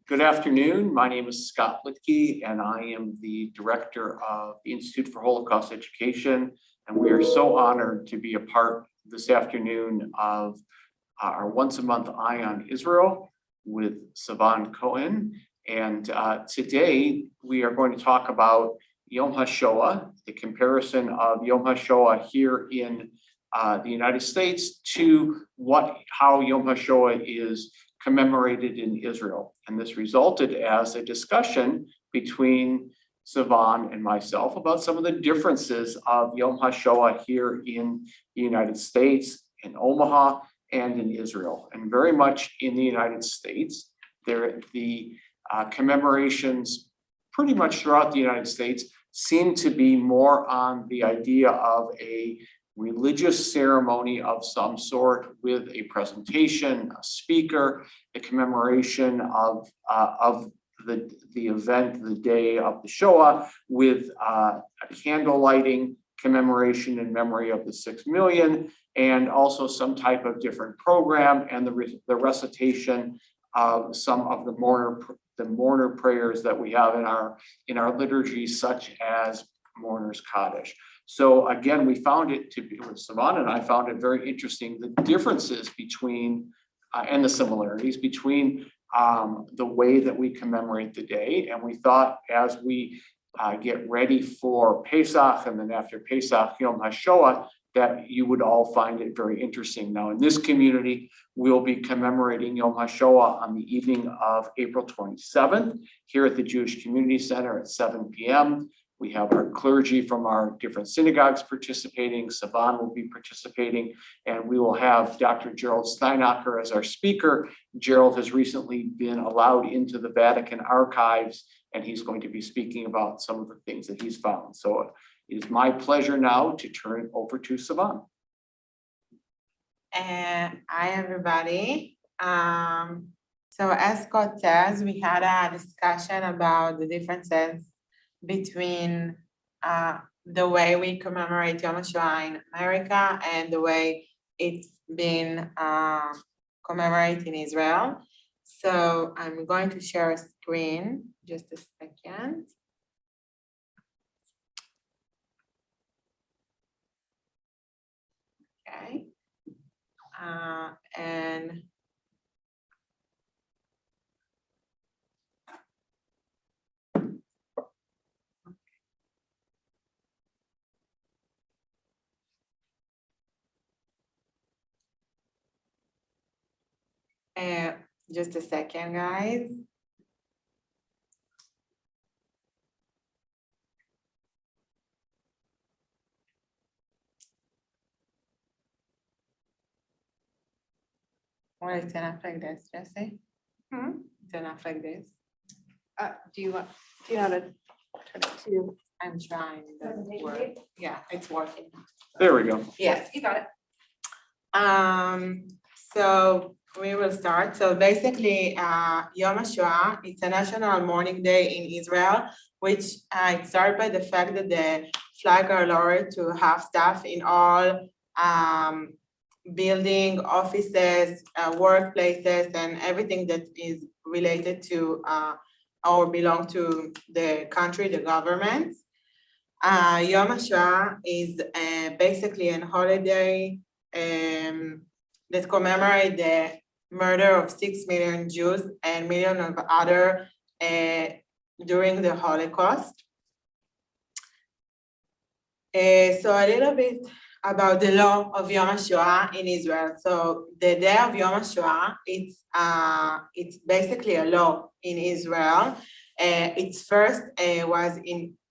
Good afternoon. My name is Scott Littky, and I am the director of the Institute for Holocaust Education. And we are so honored to be a part this afternoon of our once a month Eye on Israel with Sivan Cohen. And today we are going to talk about Yom HaShoah, the comparison of Yom HaShoah here in the United States to how Yom HaShoah is commemorated in Israel. And this resulted as a discussion between Sivan and myself about some of the differences of Yom HaShoah here in the United States, in Omaha, and in Israel. And very much in the United States, the commemorations pretty much throughout the United States seem to be more on the idea of a religious ceremony of some sort with a presentation, a speaker, a commemoration of the event, the day of the Shoah, with a candle lighting commemoration in memory of the 6 million, and also some type of different program and the recitation of some of the mourner prayers that we have in our liturgy, such as Mourner's Kaddish. So again, we found it to be, with Sivan and I found it very interesting, the differences between and the similarities between the way that we commemorate the day. And we thought as we get ready for Pesach and then after Pesach, Yom HaShoah, that you would all find it very interesting. Now in this community, we'll be commemorating Yom HaShoah on the evening of April 27th here at the Jewish Community Center at 7 p.m. We have our clergy from our different synagogues participating. Sivan will be participating, and we will have Dr. Gerald Steinacher as our speaker. Gerald has recently been allowed into the Vatican archives, and he's going to be speaking about some of the things that he's found. So it is my pleasure now to turn it over to Sivan. Hi, everybody. So as Scott says, we had a discussion about the differences between the way we commemorate Yom HaShoah in America and the way it's been commemorated in Israel. So I'm going to share a screen, just a second. Okay. And just a second, guys. Well, it's enough like this, Jesse. It's enough like this. Do you know how to turn it to? I'm trying. Yeah, it's working. There we go. Yes, You got it. So we will start. So basically, Yom HaShoah, it's a national mourning day in Israel, which it started by the fact that the flag are lowered to half staff in all building, offices, workplaces, and everything that is related to or belong to the country, the government. Yom HaShoah is basically a holiday that commemorate the murder of 6 million Jews and millions of other during the Holocaust. So a little bit about the law of Yom HaShoah in Israel. So the day of Yom HaShoah, it's basically a law in Israel. Its first was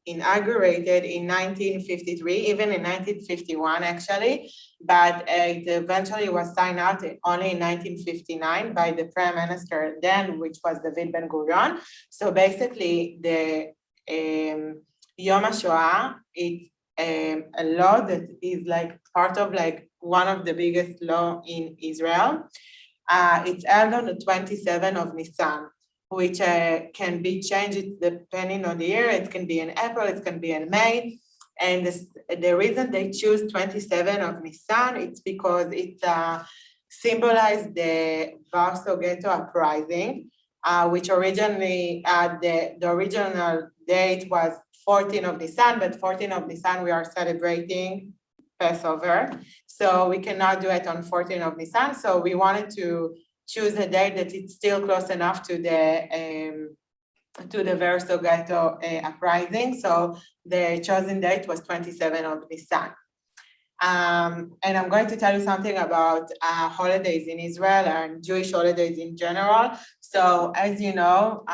inaugurated in 1953, even in 1951 actually, but it eventually was signed out only in 1959 by the Prime Minister then, which was David Ben-Gurion. So basically the Yom HaShoah, it's a law that is like part of like one of the biggest law in Israel. It's held on the 27th of Nisan, which can be changed depending on the year. It can be in April, it can be in May. And the reason they choose 27 of Nisan, it's because it symbolized the Warsaw Ghetto uprising, which originally, the original date was 14 of Nisan, but 14 of Nisan, we are celebrating Passover. So we cannot do it on 14 of Nisan. So we wanted to choose a date that it's still close enough to the Warsaw Ghetto uprising. So the chosen date was 27 of Nisan. And I'm going to tell you something about holidays in Israel and Jewish holidays in general. So as you know,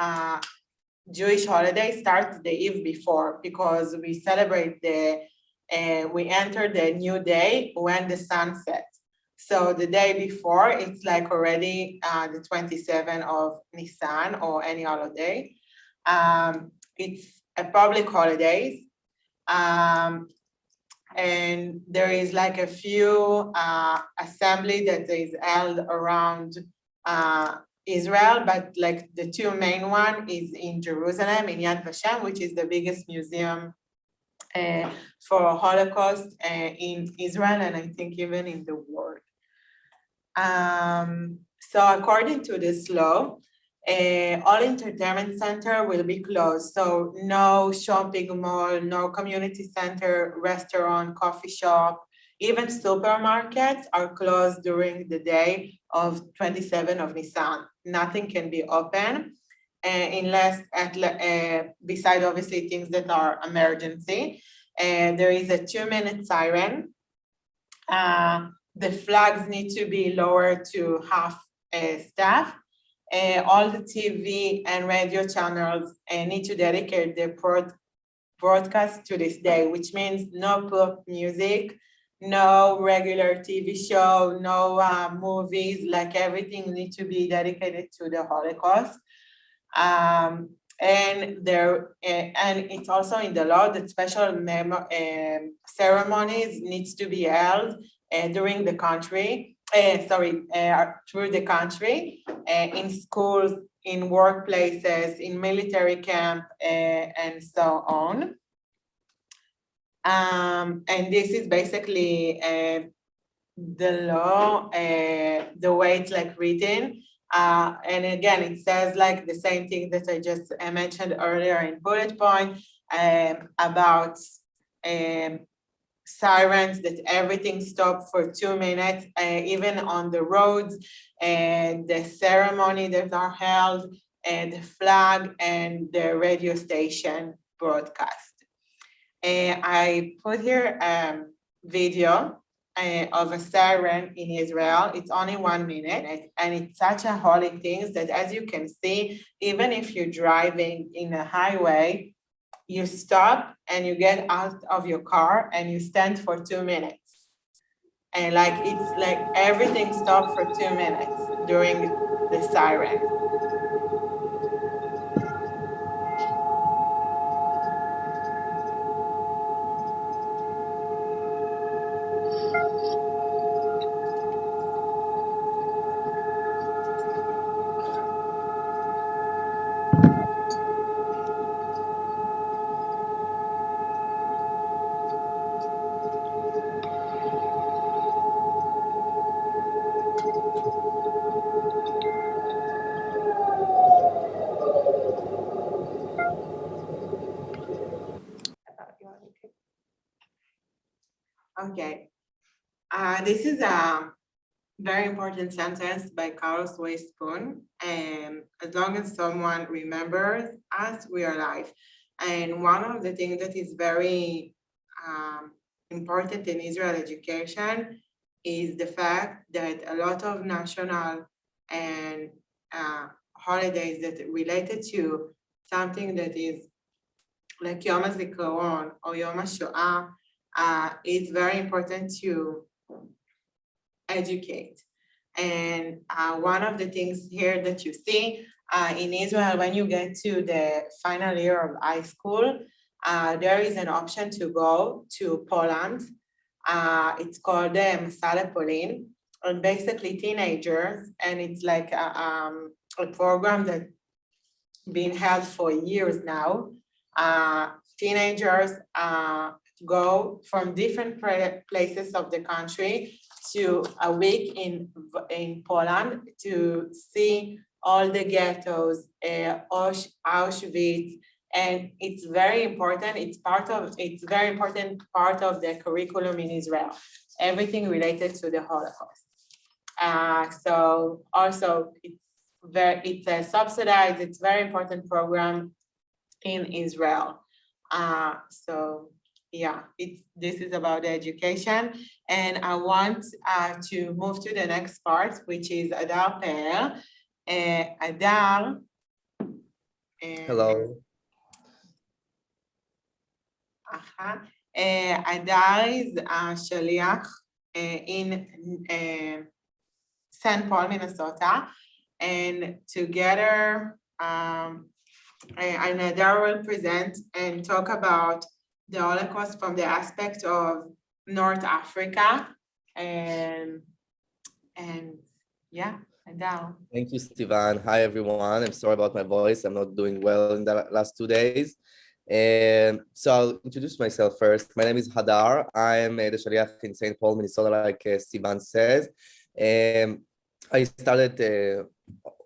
Jewish holiday starts the eve before because we celebrate we enter the new day when the sun sets. So the day before, it's like already the 27th of Nisan or any holiday. It's a public holidays. And there is like a few assembly that is held around Israel, but like the two main one is in Jerusalem, in Yad Vashem, which is the biggest museum for Holocaust in Israel, and I think even in the world. So according to this law, all entertainment center will be closed. So no shopping mall, no community center, restaurant, coffee shop, even supermarkets are closed during the day of 27 of Nisan. Nothing can be open unless, beside obviously things that are emergency. There is a 2-minute siren. The flags need to be lowered to half staff. All the TV and radio channels need to dedicate their broadcast to this day, which means no pop music, no regular TV show, no movies, like everything needs to be dedicated to the Holocaust. And it's also in the law that special ceremonies needs to be held during the country, through the country, in schools, in workplaces, in military camp, and so on. And this is basically the law, the way it's like written. And again, it says like the same thing that I just mentioned earlier in bullet point about sirens, that everything stopped for 2 minutes, even on the roads, and the ceremony that are held, and the flag and the radio station broadcast. I put here a video of a siren in Israel. It's only 1 minute, and it's such a holy thing that, as you can see, even if you're driving in a highway, you stop and you get out of your car and you stand for 2 minutes. And like, it's like everything stopped for 2 minutes during the siren. Okay. This is a very important sentence by Carlos Weispoon. As long as someone remembers us, we are alive. And one of the things that is very important in Israel education is the fact that a lot of national and holidays that related to something that is like Yom HaZikaron or Yom HaShoah, it's very important to educate. And one of the things here that you see in Israel, when you get to the final year of high school, there is an option to go to Poland. It's called Masala Polin, and basically teenagers, and it's like a program that's been held for years now. Teenagers go from different places of the country to a week in Poland to see all the ghettos, Auschwitz, and it's very important. It's very important part of the curriculum in Israel. Everything related to the Holocaust. So also it's a subsidized. It's very important program in Israel. So yeah, this is about the education, and I want to move to the next part, which is Hadar Pee'r. Hadar. Hello. Hadar is Shaliach in St. Paul, Minnesota, and together Hadar will present and talk about the Holocaust from the aspect of North Africa, and yeah, Hadar. Thank you, Sivan. Hi, everyone. I'm sorry about my voice. I'm not doing well in the last 2 days. So I'll introduce myself first. My name is Hadar. I'm the Shaliach in St. Paul, Minnesota, like Sivan says. I started,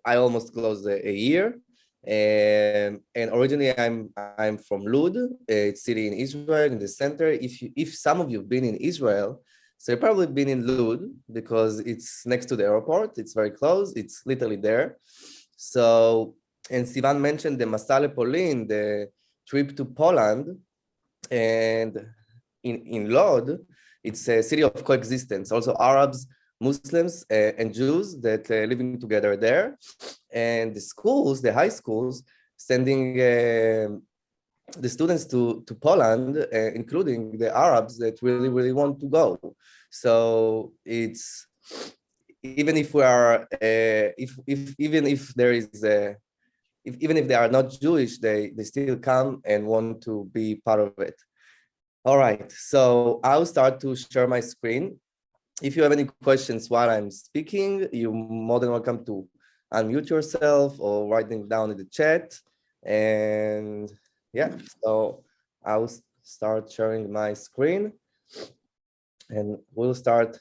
I almost closed a year. And originally I'm from Lud, a city in Israel in the center. If some of you've been in Israel, so you've probably been in Lud because it's next to the airport. It's very close. It's literally there. So, and Sivan mentioned the Masa LePolin, the trip to Poland, and in Lod, it's a city of coexistence. Also Arabs, Muslims, and Jews that living together there. And the schools, the high schools, sending the students to Poland, including the Arabs that really want to go. So it's, even if we are, even if there is even if they are not Jewish, they still come and want to be part of it. All right, so I'll start to share my screen. If you have any questions while I'm speaking, you're more than welcome to unmute yourself or write them down in the chat. And yeah, so I'll start sharing my screen and we'll start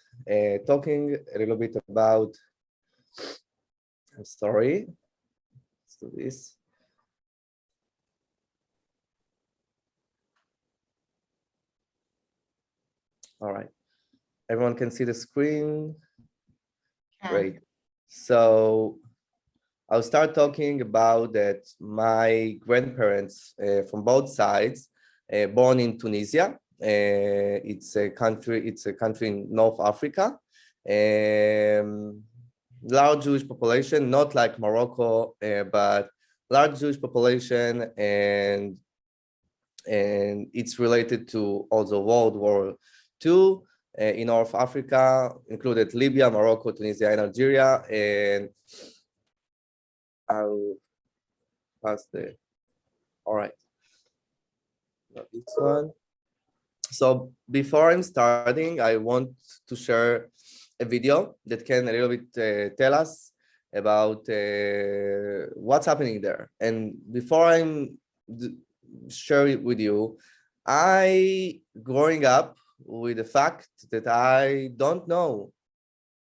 talking a little bit about, I'm sorry, let's do this. All right, everyone can see the screen? Great. So I'll start talking about that my grandparents from both sides, born in Tunisia. It's a country in North Africa. Large Jewish population, not like Morocco, but large Jewish population, and it's related to also World War II. In North Africa, included Libya, Morocco, Tunisia, and Algeria. And I'll pass all right, not this one. So before I'm starting, I want to share a video that can a little bit tell us about what's happening there. And before I'm share it with you, growing up with the fact that I don't know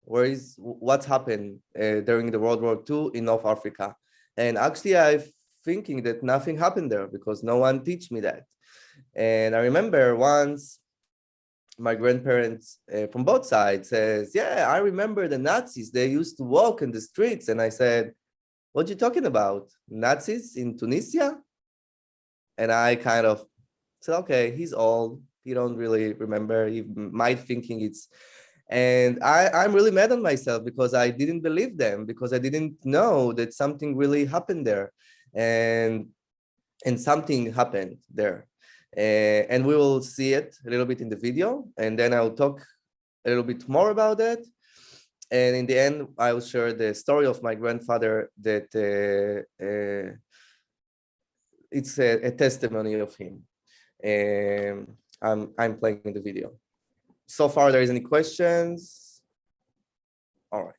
what's happened during the World War II in North Africa. And actually I'm thinking that nothing happened there because no one teach me that. And I remember once my grandparents from both sides says, yeah, I remember the Nazis, they used to walk in the streets. And I said, what are you talking about? Nazis in Tunisia? And I kind of said, okay, he's old. He don't really remember. He might thinking it's, and I'm really mad on myself because I didn't believe them, because I didn't know that something really happened there, and something happened there. And we will see it a little bit in the video, and then I'll talk a little bit more about it. And in the end, I will share the story of my grandfather that it's a testimony of him. I'm playing the video. So far, there is any questions? All right.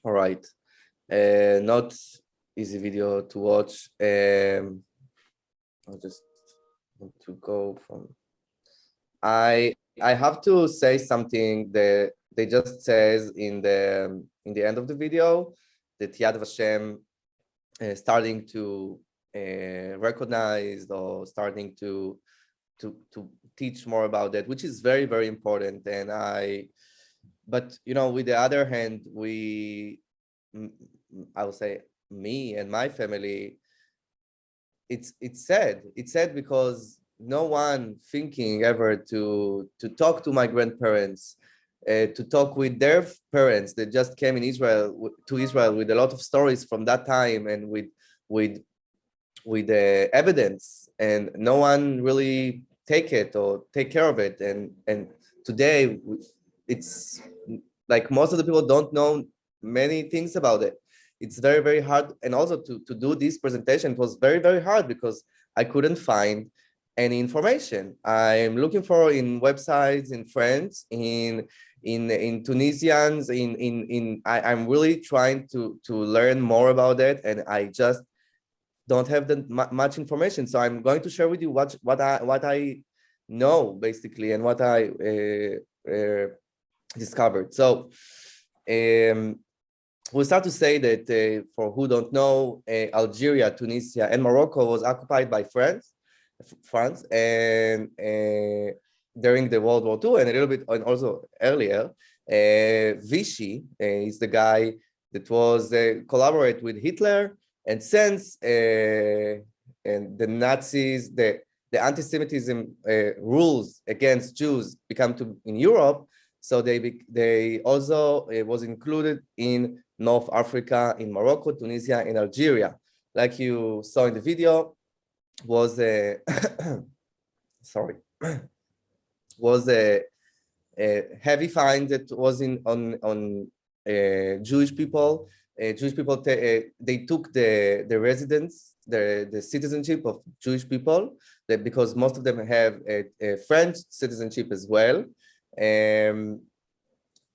All right. Not easy video to watch. I'll just want to go from. I have to say something that they just says in the end of the video that Yad Vashem starting to recognize or starting to teach more about that, which is very, very important. And but you know, with the other hand, I would say me and my family, it's sad. It's sad because no one thinking ever to talk to my grandparents, to talk with their parents that just came to Israel with a lot of stories from that time and with the evidence, and no one really take it or take care of it. And today it's like most of the people don't know many things about it. It's very, very hard. And also to do this presentation, it was very, very hard because I couldn't find any information. I'm looking for in websites, in friends, in Tunisians, I'm really trying to learn more about it, and I just don't have much information. So I'm going to share with you what I know basically and what I discovered. So we'll start to say that for who don't know, Algeria, Tunisia, and Morocco was occupied by France, and during the World War II and a little bit and also earlier. Vichy is the guy that was collaborate with Hitler, and since and the Nazis, the anti-Semitism rules against Jews become in Europe, so they also was included in North Africa, in Morocco, Tunisia, and Algeria. Like you saw in the video, was a was a heavy fine that was on Jewish people. Jewish people they took the residence, the citizenship of Jewish people, because most of them have a French citizenship as well.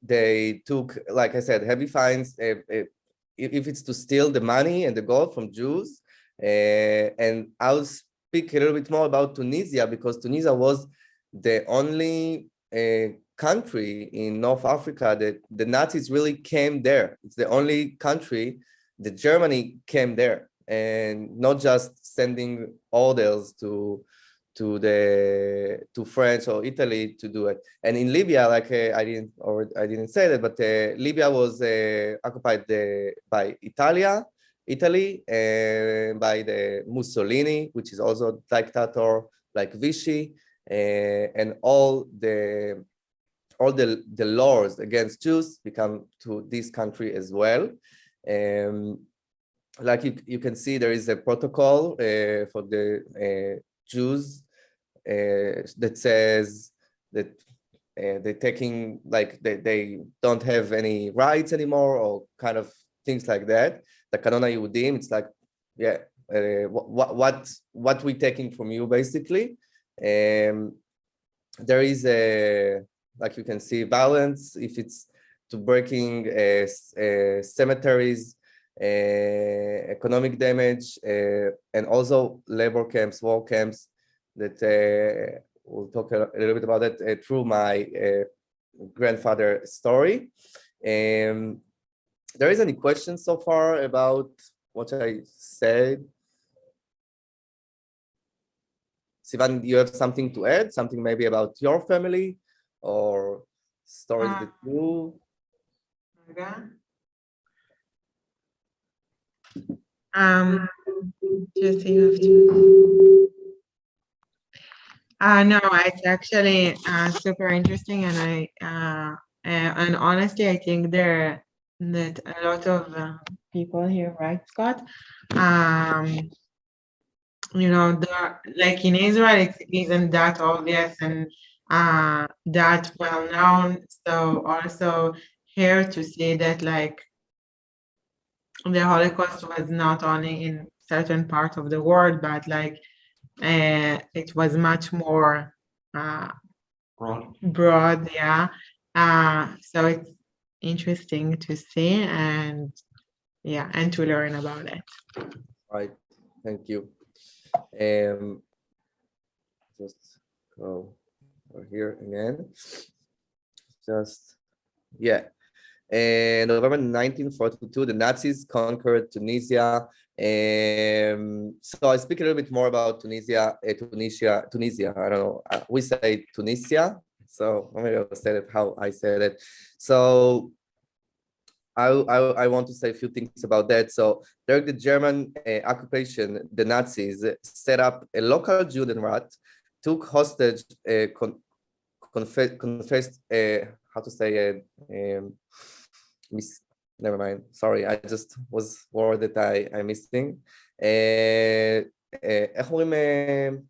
They took, like I said, heavy fines if it's to steal the money and the gold from Jews. And I'll speak a little bit more about Tunisia, because Tunisia was the only country in North Africa that the Nazis really came there. It's the only country that Germany came there, and not just sending orders to France or Italy to do it. And in Libya, like I didn't say that, but Libya was occupied by Italy, and by the Mussolini, which is also a dictator like Vichy, and all the laws against Jews become to this country as well. Like you can see, there is a protocol for the Jews that says that they're taking, like they don't have any rights anymore, or kind of things like that. The Kanona Yehudim, it's like, yeah, what we're taking from you basically. There is like you can see, violence if it's to breaking cemeteries, economic damage, and also labor camps, war camps, that we'll talk a little bit about that through my grandfather's story. There is any questions so far about what I said? Sivan, do you have something to add? Something maybe about your family or stories that you? Just you have to. No, it's actually super interesting, and and honestly, I think that a lot of people here, right, Scott? You know, like in Israel, it isn't that obvious and that well known. So also here to see that, like, the Holocaust was not only in certain parts of the world, but like it was much more broad, yeah. So it's interesting to see and yeah, and to learn about it. Right, thank you. Just go over here again. Just, yeah. In November 1942, the Nazis conquered Tunisia. So I speak a little bit more about Tunisia. Tunisia. I don't know. We say Tunisia. So maybe I'll say it how I said it. So I want to say a few things about that. So during the German occupation, the Nazis set up a local Judenrat, took hostage, confessed, how to say, never mind. Sorry, I just was word that I'm missing. איך אומרים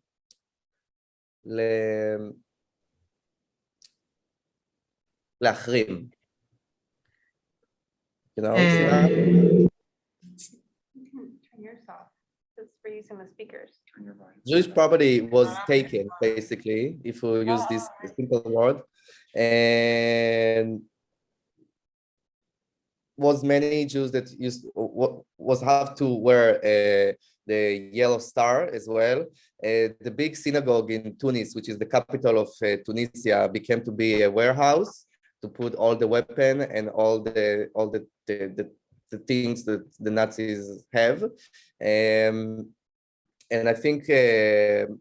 להחרים? You know, Sivan? Turn yours off. It's for using the speakers. Jewish property was taken, basically, if we use this simple word, and was many Jews that was have to wear the yellow star as well. The big synagogue in Tunis, which is the capital of Tunisia, became to be a warehouse to put all the weapon and all the things that the Nazis have. And I think, and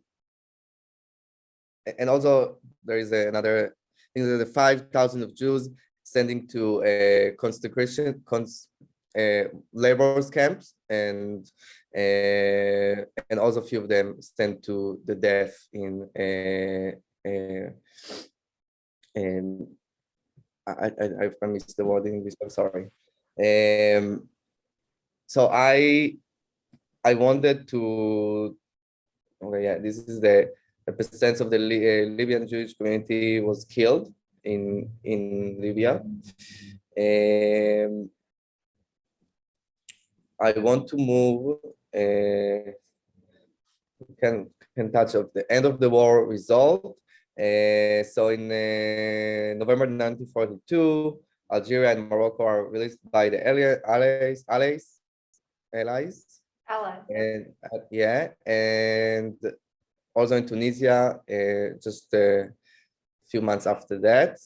also there is another thing that the 5,000 of Jews sending to concentration labor camps, and also a few of them sent to the death in and I missed the word in English. I'm sorry. So I wanted to. Okay, yeah, this is the percent of the Libyan Jewish community was killed in Libya. I want to move. Can touch of the end of the war result. So in November 1942, Algeria and Morocco are released by the allies. And yeah, and also in Tunisia, just a few months after that.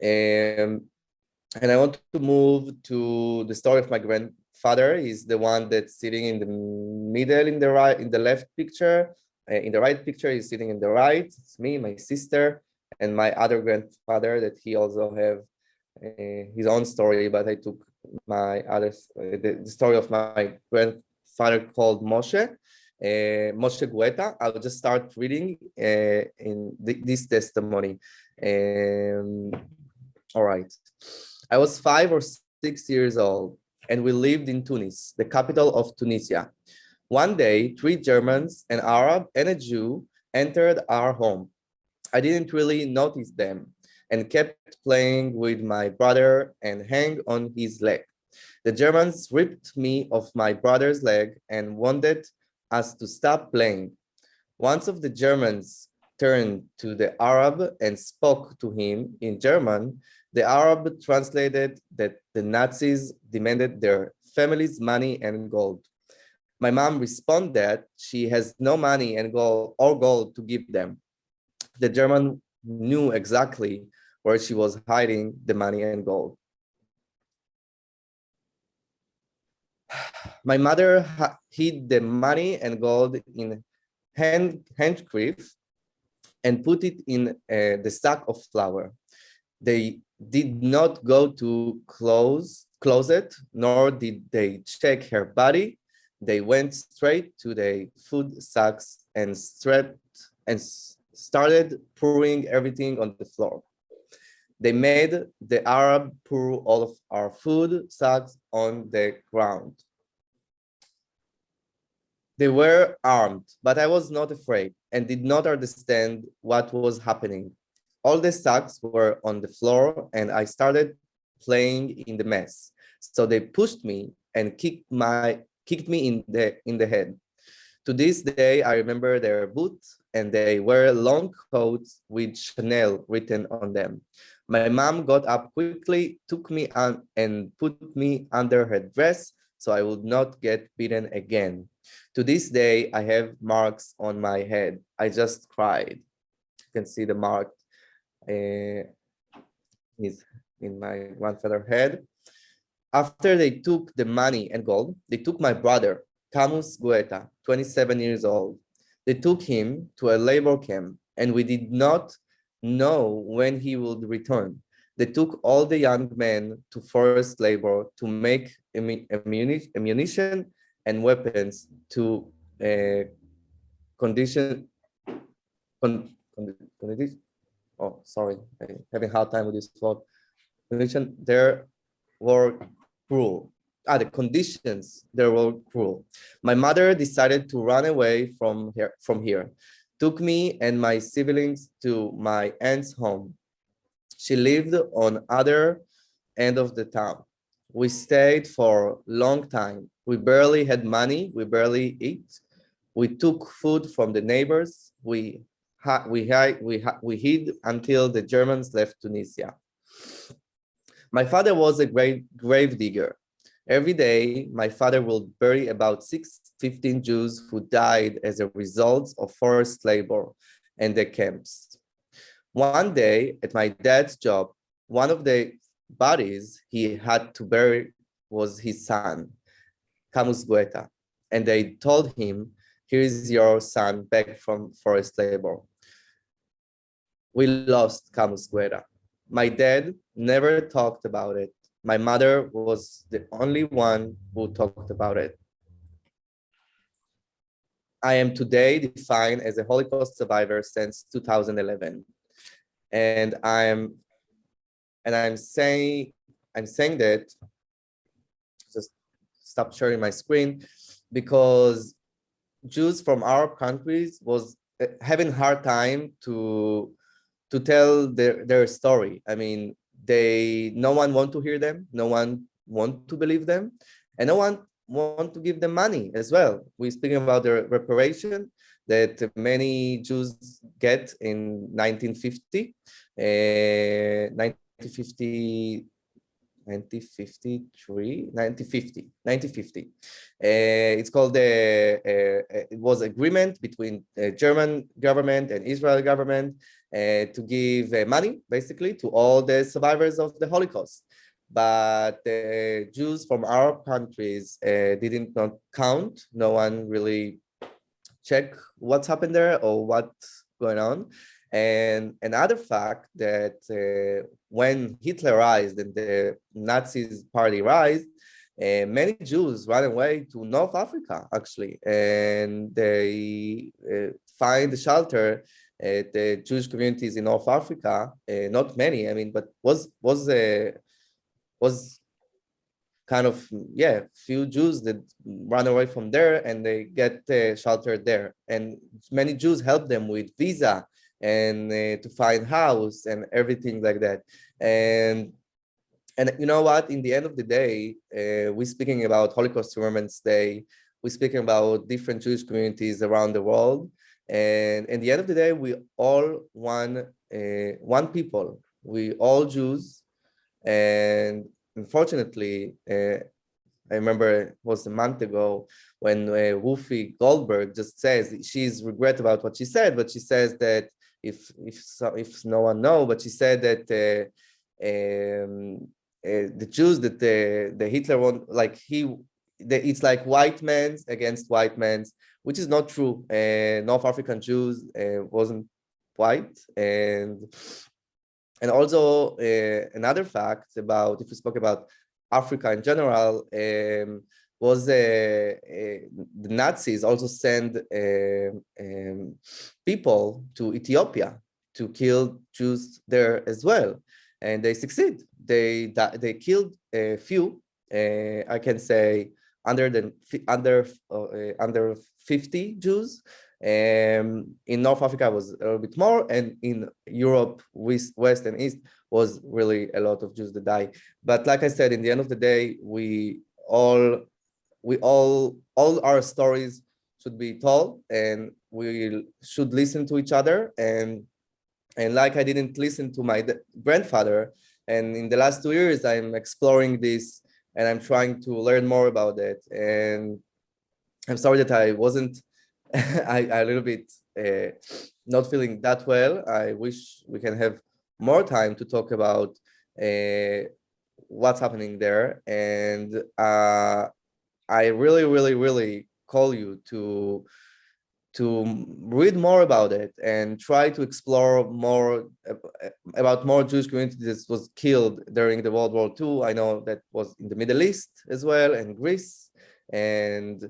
And I want to move to the story of my grandfather. He's the one that's sitting in the middle, in the left picture. In the right picture, he's sitting in the right. It's me, my sister, and my other grandfather that he also have his own story, but I took my other, the story of my grandfather called Moshe Guette. I'll just start reading in this testimony. All right. I was 5 or 6 years old, and we lived in Tunis, the capital of Tunisia. One day, 3 Germans, an Arab, and a Jew entered our home. I didn't really notice them and kept playing with my brother and hang on his leg. The Germans ripped me off my brother's leg and wanted us to stop playing. Once of the Germans turned to the Arab and spoke to him in German. The Arab translated that the Nazis demanded their family's money and gold. My mom responded that she has no money and gold to give them. The German knew exactly where she was hiding the money and gold. My mother hid the money and gold in handkerchief and put it in the sack of flour. They did not go to closet, nor did they check her body. They went straight to the food sacks and started pouring everything on the floor. They made the Arab pour all of our food sacks on the ground. They were armed, but I was not afraid and did not understand what was happening. All the sacks were on the floor and I started playing in the mess. So they pushed me and kicked me in the head. To this day, I remember their boots, and they wear long coats with Chanel written on them. My mom got up quickly, took me on, and put me under her dress so I would not get beaten again. To this day, I have marks on my head. I just cried. You can see the mark is in my grandfather's head. After they took the money and gold, they took my brother, Moshe Guette, 27 years old. They took him to a labor camp, and we did not know when he would return. They took all the young men to forced labor to make ammunition and weapons to condition. Oh, sorry, I'm having a hard time with this word. Condition there were cruel. The conditions there were cruel. My mother decided to run away from here, took me and my siblings to my aunt's home. She lived on other end of the town. We stayed for a long time. We barely had money. We barely eat. We took food from the neighbors. We hid until the Germans left Tunisia. My father was a great grave digger. Every day, my father will bury about 15 Jews who died as a result of forced labor and the camps. One day, at my dad's job, one of the bodies he had to bury was his son, Moshe Guette, and they told him, "Here's your son back from forced labor." We lost Moshe Guette. My dad never talked about it. My mother was the only one who talked about it. I am today defined as a Holocaust survivor since 2011. And I'm saying that, just stop sharing my screen, because Jews from our countries was having a hard time to tell their story. I mean, no one want to hear them, no one want to believe them, and no one want to give them money as well. We're speaking about the reparation that many Jews get in 1950, 1950. It's called it was agreement between the German government and Israel government to give money basically to all the survivors of the Holocaust. But the Jews from our countries didn't not count. No one really check what's happened there or what's going on. And another fact that when Hitler rised and the Nazis party rise, many Jews ran away to North Africa, actually, and they find shelter at the Jewish communities in North Africa. Not many, I mean, but was kind of, few Jews that run away from there and they get sheltered there. And many Jews help them with visa and to find house and everything like that. And you know what, in the end of the day, we're speaking about Holocaust Remembrance Day. We're speaking about different Jewish communities around the world. And at the end of the day, we all one people. We all Jews. And unfortunately, I remember it was a month ago when Whoopi Goldberg just says she's regret about what she said, but she says that if no one know, but she said that the Jews that the Hitler want, like it's like white men's against white men's, which is not true. North African Jews wasn't white, and also another fact about, if we spoke about Africa in general, was the Nazis also send people to Ethiopia to kill Jews there as well, and they succeed. They killed a few, I can say under 50 Jews. In North Africa was a little bit more, and in Europe, West and East was really a lot of Jews that died. But like I said, in the end of the day, we all our stories should be told, and we should listen to each other. And like I didn't listen to my grandfather, and in the last 2 years I'm exploring this and I'm trying to learn more about it. And I'm sorry that I wasn't I a little bit not feeling that well. I wish we can have more time to talk about what's happening there. And I really call you to read more about it and try to explore more about more Jewish communities that was killed during the World War II. I know that was in the Middle East as well, and Greece. And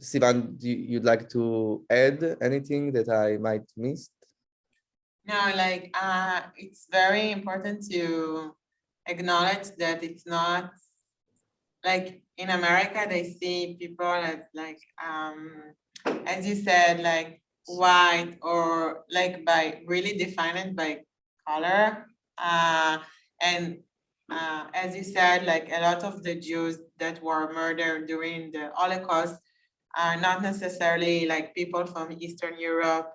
Sivan, you'd like to add anything that I might miss? No, like, it's very important to acknowledge that it's not like in America, they see people as like, as you said, like white, or like by really defined by color. And as you said, like a lot of the Jews that were murdered during the Holocaust are not necessarily like people from Eastern Europe.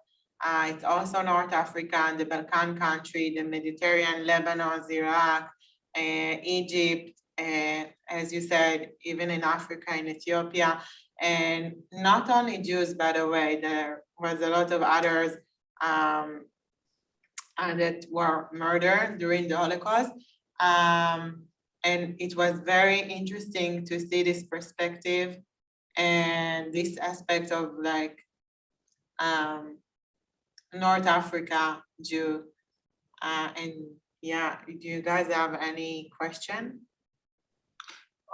It's also North Africa and the Balkan country, the Mediterranean, Lebanon, Iraq, Egypt, as you said, even in Africa, in Ethiopia. And not only Jews, by the way, there was a lot of others that were murdered during the Holocaust. And it was very interesting to see this perspective and this aspect of like North Africa Jew. And yeah, do you guys have any question?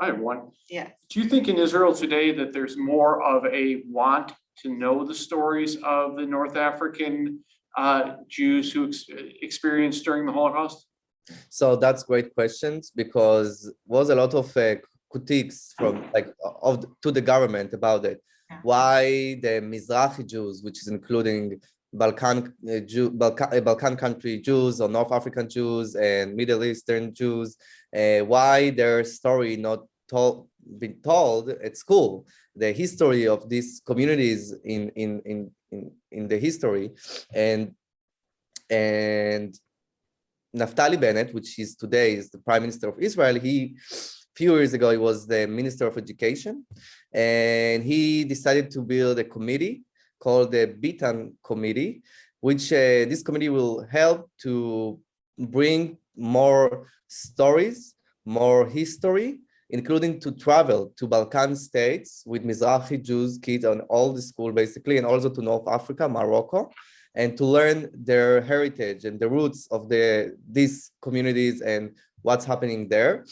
I have one. Yes. Do you think in Israel today that there's more of a want to know the stories of the North African Jews who experienced during the Holocaust? So that's great questions, because was a lot of critiques from to the government about it. Yeah. Why the Mizrahi Jews, which is including Balkan country Jews or North African Jews and Middle Eastern Jews, why their story not been told at school, the history of these communities in the history. And Naftali Bennett, which is today is the Prime Minister of Israel, few years ago, he was the Minister of Education, and he decided to build a committee called the Bitan Committee, which this committee will help to bring more stories, more history, including to travel to Balkan states with Mizrahi Jews kids on all the school basically, and also to North Africa, Morocco, and to learn their heritage and the roots of these communities and what's happening there.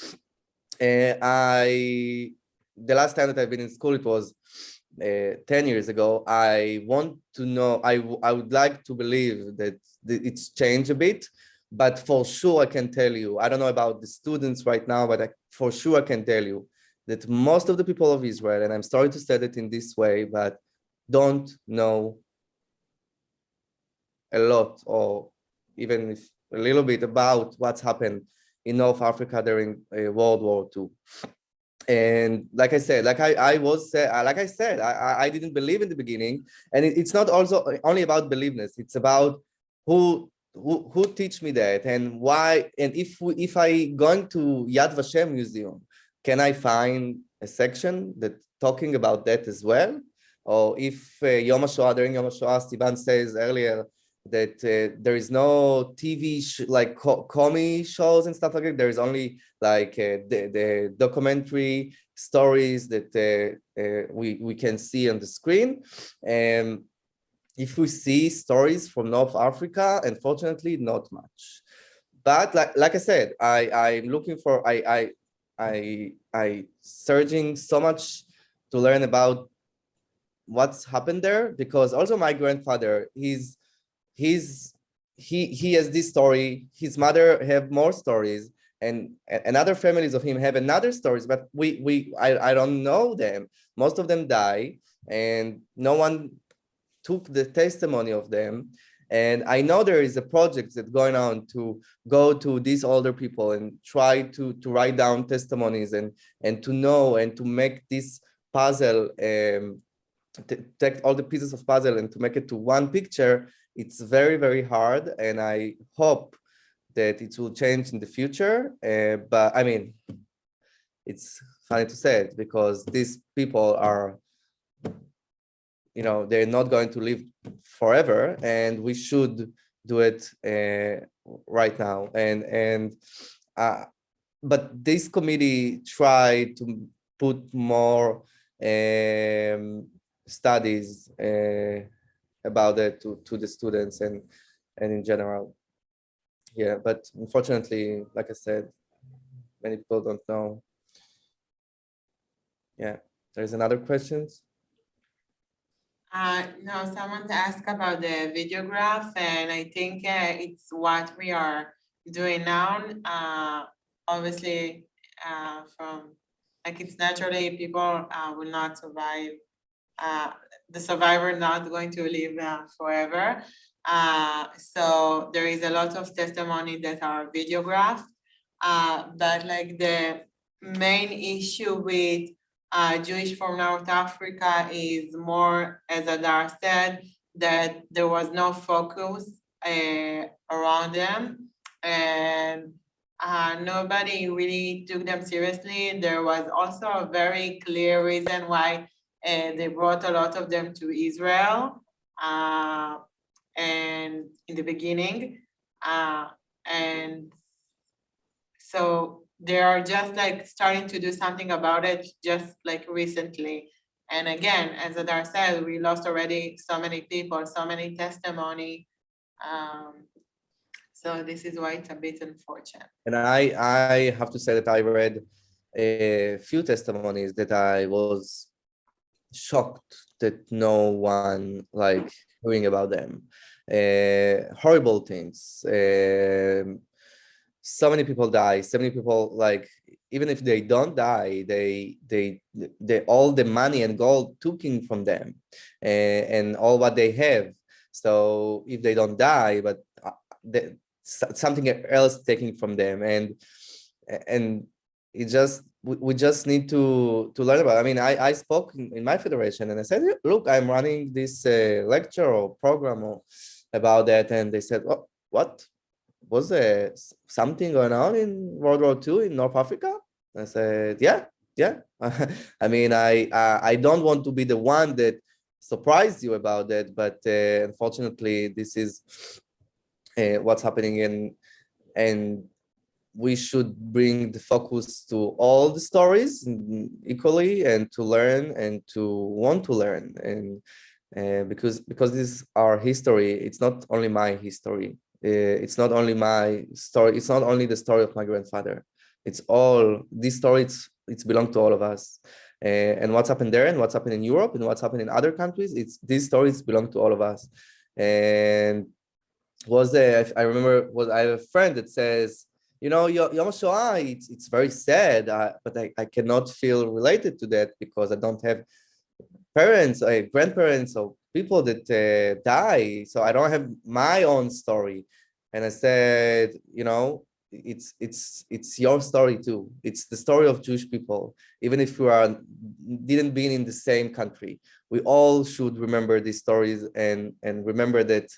The last time that I've been in school, it was 10 years ago. I want to know, I would like to believe that it's changed a bit, but for sure I can tell you, I don't know about the students right now, but for sure I can tell you that most of the people of Israel, and I'm sorry to say it in this way, but don't know a lot, or even if a little bit, about what's happened in North Africa during World War II. And like I said, I didn't believe in the beginning, and it's not also only about believeness. It's about who teach me that, and why. And if I going to Yad Vashem Museum, can I find a section that talking about that as well? Or if Yom HaShoah, during Yom HaShoah, Sivan says earlier that there is no TV like comedy shows and stuff like that. There is only like the documentary stories that we can see on the screen. And if we see stories from North Africa, unfortunately, not much. But like I said, I'm looking for I searching so much to learn about what's happened there, because also my grandfather, he has this story, his mother have more stories, and other families of him have another stories, but I don't know them. Most of them die, and no one took the testimony of them. And I know there is a project that's going on to go to these older people and try to write down testimonies and to know and to make this puzzle, take all the pieces of puzzle and to make it to one picture. It's very, very hard. And I hope that it will change in the future. But I mean, it's funny to say it because these people are, they're not going to live forever, and we should do it right now. But this committee tried to put more studies about it to the students and in general. Yeah, but unfortunately, like I said, many people don't know. Yeah, there's another questions. No, someone asked about the videograph, and I think it's what we are doing now. Obviously, it's naturally people will not survive. The survivor not going to live forever. So there is a lot of testimony that are videographed. But like the main issue with Jewish from North Africa is more, as Hadar said, that there was no focus around them, and nobody really took them seriously. There was also a very clear reason why they brought a lot of them to Israel, and in the beginning, and so they are just like starting to do something about it just like recently. And again, as Hadar said, we lost already so many people, so many testimony. So this is why it's a bit unfortunate. And I have to say that I read a few testimonies that I was shocked that no one like hearing about them. Horrible things. So many people die. So many people, like, even if they don't die, they all the money and gold taken from them, and all what they have. So if they don't die, but something else taken from them, and it just we just need to learn about it. I mean, I spoke in my federation and I said, look, I'm running this lecture or program about that, and they said, oh, what? Was there something going on in World War II in North Africa? I said, yeah. I mean, I don't want to be the one that surprised you about that, but unfortunately, this is what's happening, and we should bring the focus to all the stories equally, and to learn and to want to learn, and because this is our history. It's not only my history. It's not only my story. It's not only the story of my grandfather. It's all these stories. It's belong to all of us. And what's happened there, and what's happened in Europe, and what's happened in other countries. It's these stories belong to all of us. And I remember I have a friend that says, Yom HaShoah, it's very sad, but I cannot feel related to that because I don't have parents, grandparents, or people that die, so I don't have my own story. And I said, it's your story too. It's the story of Jewish people. Even if we didn't be in the same country, we all should remember these stories and remember that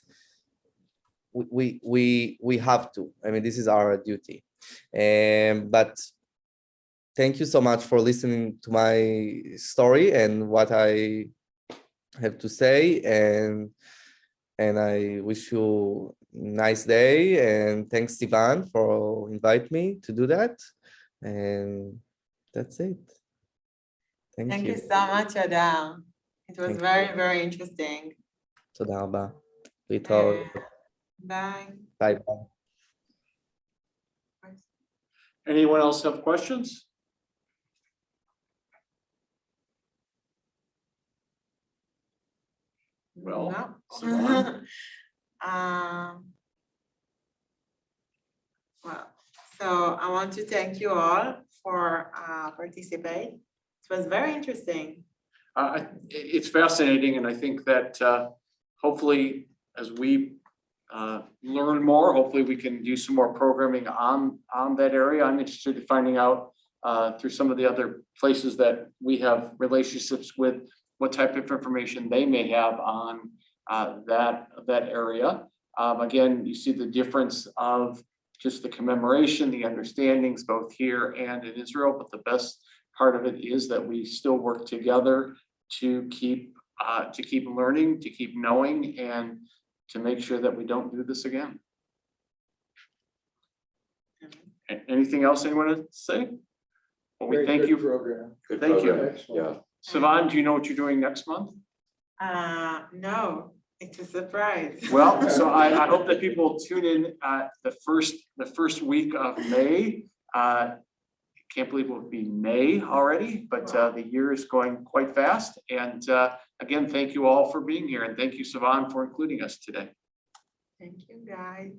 we have to. I mean, this is our duty. But thank you so much for listening to my story and what I have to say, and I wish you a nice day, and thanks Sivan for inviting me to do that, and that's it. Thank you so much, Hadar. It was very, very interesting. תודה רבה. להתראות. Bye. Bye. Anyone else have questions? Well, No. Sivan? Well, so I want to thank you all for participating. It was very interesting. It's fascinating, and I think that hopefully, as we learn more. Hopefully we can do some more programming on that area. I'm interested in finding out through some of the other places that we have relationships with, what type of information they may have on that area. Again, you see the difference of just the commemoration, the understandings both here and in Israel, but the best part of it is that we still work together to keep learning, to keep knowing, and to make sure that we don't do this again. Anything else anyone want to say? Well, we thank you. Program. Good Thank you. program. Yeah. Sivan, do you know what you're doing next month? No, it's a surprise. Well, so I hope that people tune in the first week of May. Can't believe it will be May already, but the year is going quite fast. And again, thank you all for being here, and thank you, Sivan, for including us today. Thank you, guys.